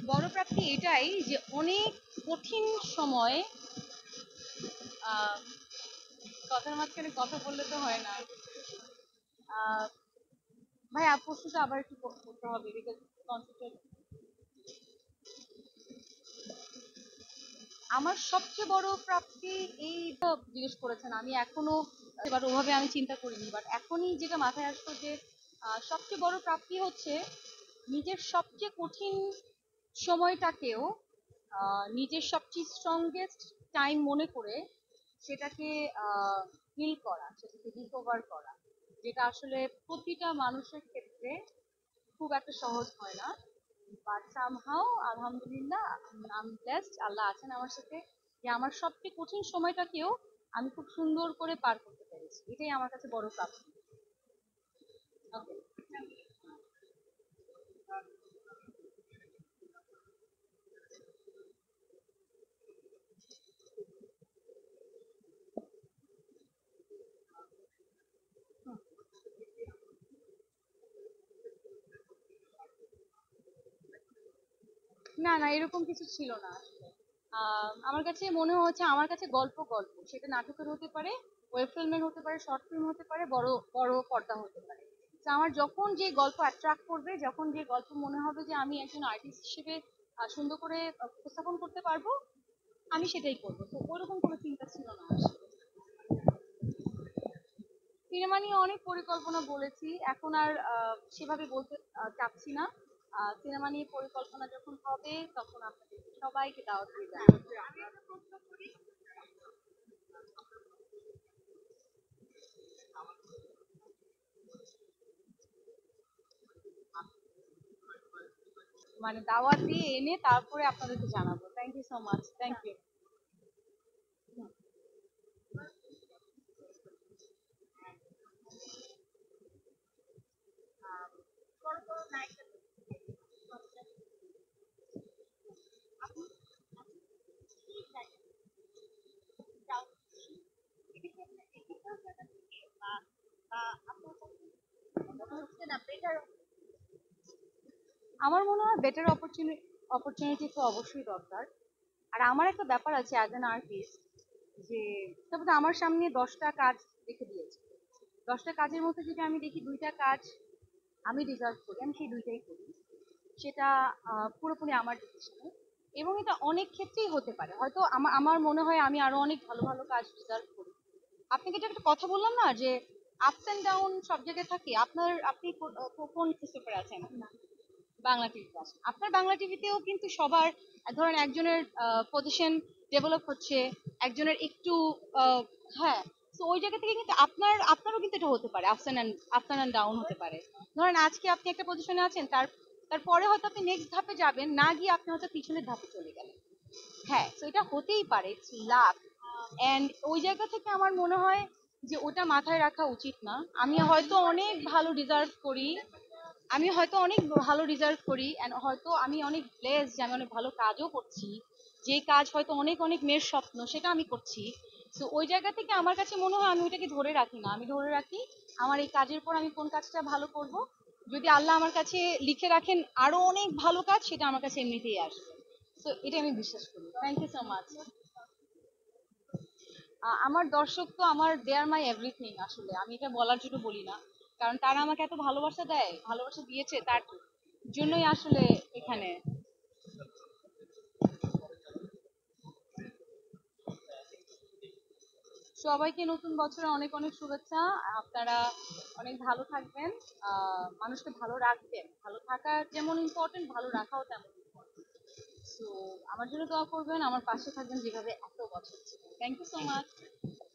বড় প্রাপ্তি এটাই যে অনেক কঠিন সময় আহ কথার মাঝখানে কথা বললে তো হয় না। আহ ভাই প্রশ্নটা আবার একটু করতে হবে বিকজ কনসেপ্ট। আমার সবচেয়ে বড় প্রাপ্তি এই তো জিজ্ঞেস করেছেন, আমি এখনো এবার ওভাবে আমি চিন্তা করিনি, বাট এখনই যেটা মাথায় আসলো যে সবচেয়ে বড় প্রাপ্তি হচ্ছে নিজের সবচেয়ে কঠিন সময়টাকেও নিজের সবচেয়ে স্ট্রংগেস্ট টাইম মনে করে সেটাকে হিল করা, সেটাকে রিকভার করা, যেটা আসলে প্রতিটা মানুষের ক্ষেত্রে খুব একটা সহজ হয় না। বাট সামহাও আলহামদুলিল্লাহ আমি ব্লেসড, আল্লাহ আছেন আমার সাথে, যে আমার সবচেয়ে কঠিন সময়টাকেও আমি খুব সুন্দর করে পার করতে পেরেছি। এটাই আমার কাছে বড় প্রাপ্তি। Okay. না না, এরকম কিছু ছিল না আসলে। আমার কাছে মনে হচ্ছে, আমার কাছে গল্প গল্প, সেটা নাটকের হতে পারে, ওয়েব ফিল্মের হতে পারে, শর্ট ফিল্ম হতে পারে, বড় বড় পর্দা হতে পারে। তো আমার যখন যে গল্প অ্যাট্রাক্ট করবে, যখন যে গল্প মনে হবে যে আমি একজন আর্টিস্ট হিসেবে সুন্দর করে উপস্থাপন করতে পারবো, আমি সেটাই করবো। তো ওরকম কোনো চিন্তা ছিল না আসলে। সিনেমা নিয়ে অনেক পরিকল্পনা বলেছি, এখন আর সেভাবে বলতে চাচ্ছি না। সিনেমা নিয়ে পরিকল্পনা যখন হবে তখন আপনাদের সবাইকে দাওয়াত দিয়ে যাবো। মানে দাওয়াত দিয়ে এনে তারপরে আপনাদেরকে জানাবো। Thank you so much, thank you. আমার মনে হয় বেটার অপরচুনিটি তো অবশ্যই দরকার। আর আমার একটা ব্যাপার আছে অ্যাজ অ্যান আর্টিস্ট, যে তারপরে আমার সামনে 10টা কাজ রেখে দিয়েছে, 10টা কাজের মধ্যে যদি আমি দেখি 2টা কাজ আমি ডিজার্ভ করি, আমি সেই 2টাই করি। সেটা পুরোপুরি আমার ডিসিশনে। এবং এটা অনেক ক্ষেত্রেই হতে পারে, হয়তো আমার আমার মনে হয় আমি আরো অনেক ভালো ভালো কাজ ডিজার্ভ করি। আপনাকে যেটা একটা কথা বললাম না, যে আপস এন্ড ডাউন সব জায়গায় থাকে। আপনি কোন পেপারে আছেন? বাংলা টিভিতে আসেন, আপনার বাংলা টিভিতেও কিন্তু সবার ধরেন একজনের পজিশন ডেভেলপ হচ্ছে, একজনের একটু হ্যাঁ। তো ওই জায়গা থেকে কিন্তু আপনারও কিন্তু এটা হতে পারে, আপ এন্ড ডাউন হতে পারে। ধরেন আজকে আপনি একটা পজিশনে আছেন, তারপরে হয়তো আপনি নেক্সট ধাপে যাবেন না গিয়ে আপনি হয়তো পিছনের ধাপে চলে গেলেন। হ্যাঁ, তো এটা হতেই পারে, ইটস লাক। এন্ড ওই জায়গা থেকে আমার মনে হয় যে ওটা মাথায় রাখা উচিত না। আমি হয়তো অনেক ভালো ডিজার্ভ করি, আমি হয়তো অনেক ভালো রিজার্ভ করি, এন্ড হয়তো আমি অনেক ব্লেসড যে আমি অনেক ভালো কাজও করছি, যে কাজ হয়তো অনেক অনেক মেয়ের স্বপ্ন সেটা আমি করছি। তো ওই জায়গা থেকে আমার কাছে মনে হয় আমি ওইটাকে ধরে রাখি না, আমি ধরে রাখি আমার এই কাজের পর আমি কোন কাজটা ভালো করব। যদি আল্লাহ আমার কাছে লিখে রাখেন আরো অনেক ভালো কাজ, সেটা আমার কাছে এমনিতেই আসবে। তো এটা আমি বিশ্বাস করি। Thank you so much. আমার দর্শক তো আমার দেয়ার মাই এভরিথিং, আসলে আমি এটা বলার জন্য বলি না, কারণ তারা আমাকে এত ভালোবাসা দেয়, ভালোবাসা দিয়েছে, তার জন্যই আসলে এখানে। সবাইকে নতুন বছরে অনেক অনেক শুভেচ্ছা। আপনারা অনেক ভালো থাকবেন, মানুষকে ভালো রাখবেন, ভালো থাকা যেমন ইম্পর্টেন্ট, ভালো রাখাও তেমন ইম্পর্টেন্ট। তো আমার জন্য দোয়া করবেন, আমার পাশে থাকবেন যেভাবে এত বছর ছিল। Thank you so much.